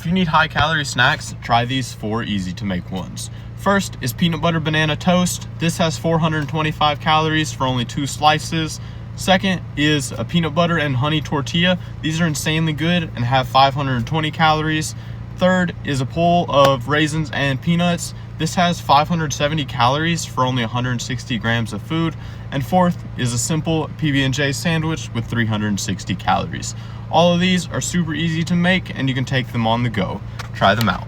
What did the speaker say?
If you need high-calorie snacks, try these 4 easy-to-make ones. First is peanut butter banana toast. This has 425 calories for only 2 slices. Second is a peanut butter and honey tortilla. These are insanely good and have 520 calories. Third is a bowl of raisins and peanuts. This has 570 calories for only 160 grams of food. And fourth is a simple PB&J sandwich with 360 calories. All of these are super easy to make and you can take them on the go. Try them out.